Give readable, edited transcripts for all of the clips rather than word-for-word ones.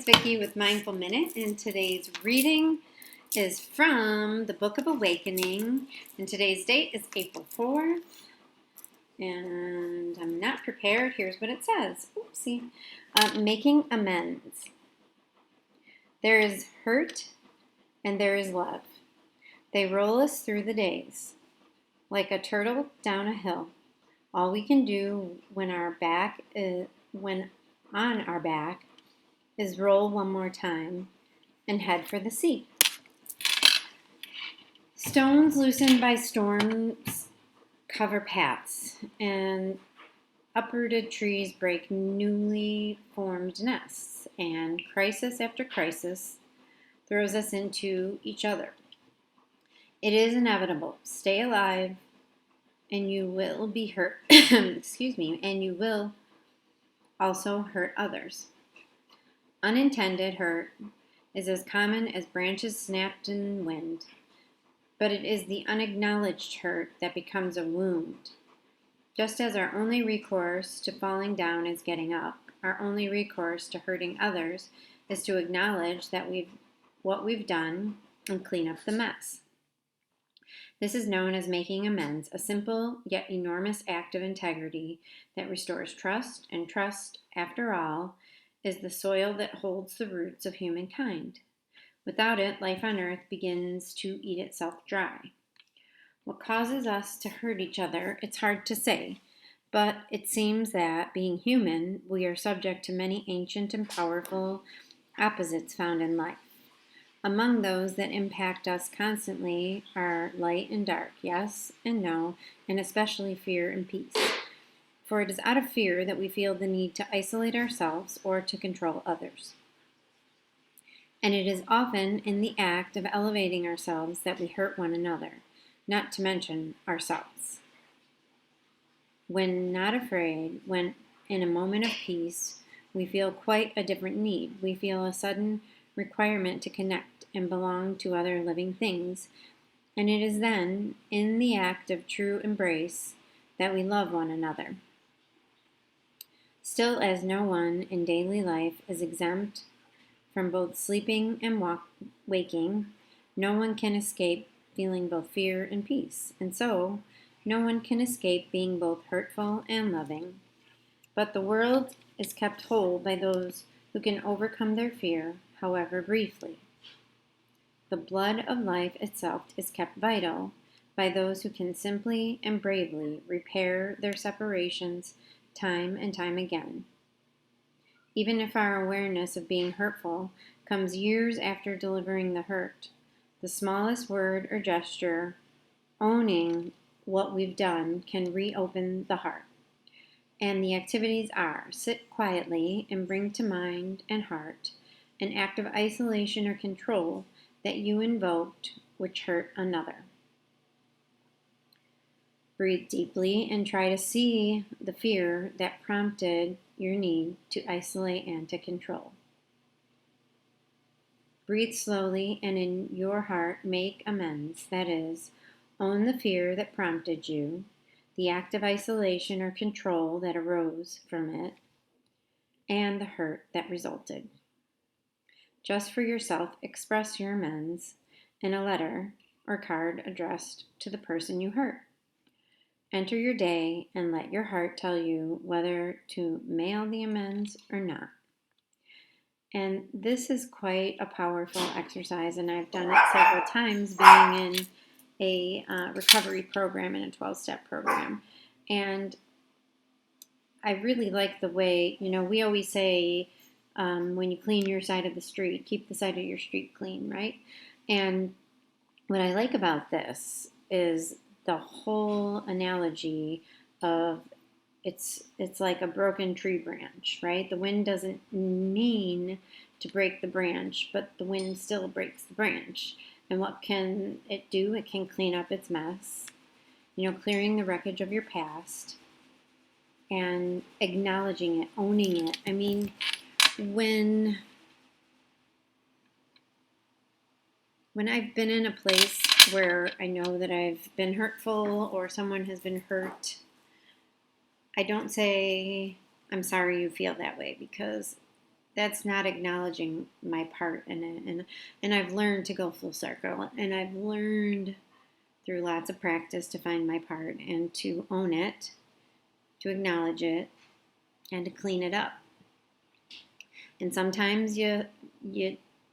Vikki with Mindful Minute, and today's reading is from the Book of Awakening, and today's date is April 4th, and I'm not prepared. Here's what it says. Oopsie. Making amends. There is hurt and there is love. They roll us through the days like a turtle down a hill. All we can do when on our back is roll one more time and head for the sea. Stones loosened by storms cover paths, and uprooted trees break newly formed nests, and crisis after crisis throws us into each other. It is inevitable. Stay alive, and you will be hurt. Excuse me, and you will also hurt others. Unintended hurt is as common as branches snapped in wind, but it is the unacknowledged hurt that becomes a wound. Just as our only recourse to falling down is getting up, our only recourse to hurting others is to acknowledge that what we've done and clean up the mess. This is known as making amends, a simple yet enormous act of integrity that restores trust, and trust, after all, is the soil that holds the roots of humankind. Without it, life on earth begins to eat itself dry. What causes us to hurt each other, it's hard to say, but it seems that, being human, we are subject to many ancient and powerful opposites found in life. Among those that impact us constantly are light and dark, yes and no, and especially fear and peace. For it is out of fear that we feel the need to isolate ourselves or to control others. And it is often in the act of elevating ourselves that we hurt one another, not to mention ourselves. When not afraid, when in a moment of peace, we feel quite a different need. We feel a sudden requirement to connect and belong to other living things, and it is then, in the act of true embrace, that we love one another. Still, as no one in daily life is exempt from both sleeping and waking, no one can escape feeling both fear and peace, and so no one can escape being both hurtful and loving. But the world is kept whole by those who can overcome their fear, however briefly. The blood of life itself is kept vital by those who can simply and bravely repair their separations time and time again. Even if our awareness of being hurtful comes years after delivering the hurt, the smallest word or gesture owning what we've done can reopen the heart. And the activities are: sit quietly and bring to mind and heart an act of isolation or control that you invoked which hurt another. Breathe deeply and try to see the fear that prompted your need to isolate and to control. Breathe slowly and in your heart make amends, that is, own the fear that prompted you, the act of isolation or control that arose from it, and the hurt that resulted. Just for yourself, express your amends in a letter or card addressed to the person you hurt. Enter your day and let your heart tell you whether to mail the amends or not. And this is quite a powerful exercise, and I've done it several times being in a recovery program and a 12-step program. And I really like the way, we always say when you clean your side of the street, keep the side of your street clean, right? And what I like about this is the whole analogy of it's like a broken tree branch, right? The wind doesn't mean to break the branch, but the wind still breaks the branch. And what can it do? It can clean up its mess, clearing the wreckage of your past and acknowledging it, owning it. I mean, when I've been in a place where I know that I've been hurtful or someone has been hurt, I don't say, I'm sorry you feel that way, because that's not acknowledging my part in it. And I've learned to go full circle, and I've learned through lots of practice to find my part and to own it, to acknowledge it, and to clean it up. And sometimes you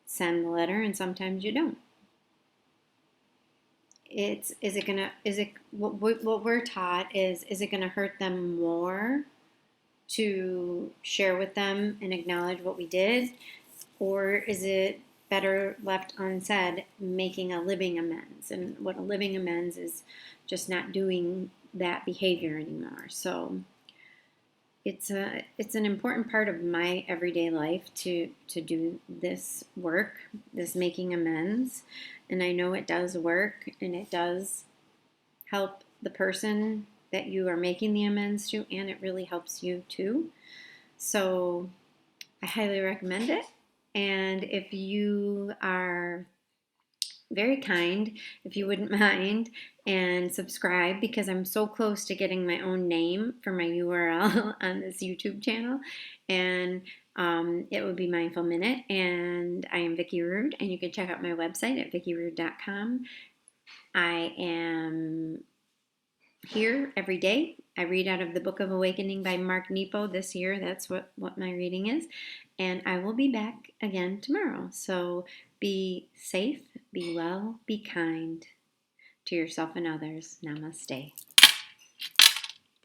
send the letter, and sometimes you don't. What we're taught is it gonna hurt them more to share with them and acknowledge what we did, or is it better left unsaid, making a living amends? And what a living amends is just not doing that behavior anymore. So it's an important part of my everyday life to do this work, this making amends, and I know it does work, and it does help the person that you are making the amends to, and it really helps you too. So I highly recommend it. And if you are very kind, if you wouldn't mind, and subscribe, because I'm so close to getting my own name for my URL on this YouTube channel. And it would be Mindful Minute. And I am Vikki Rude, and you can check out my website at vikkirude.com. I am here every day. I read out of the Book of Awakening by Mark Nepo this year. That's what my reading is. And I will be back again tomorrow. So be safe, be well, be kind to yourself and others. Namaste.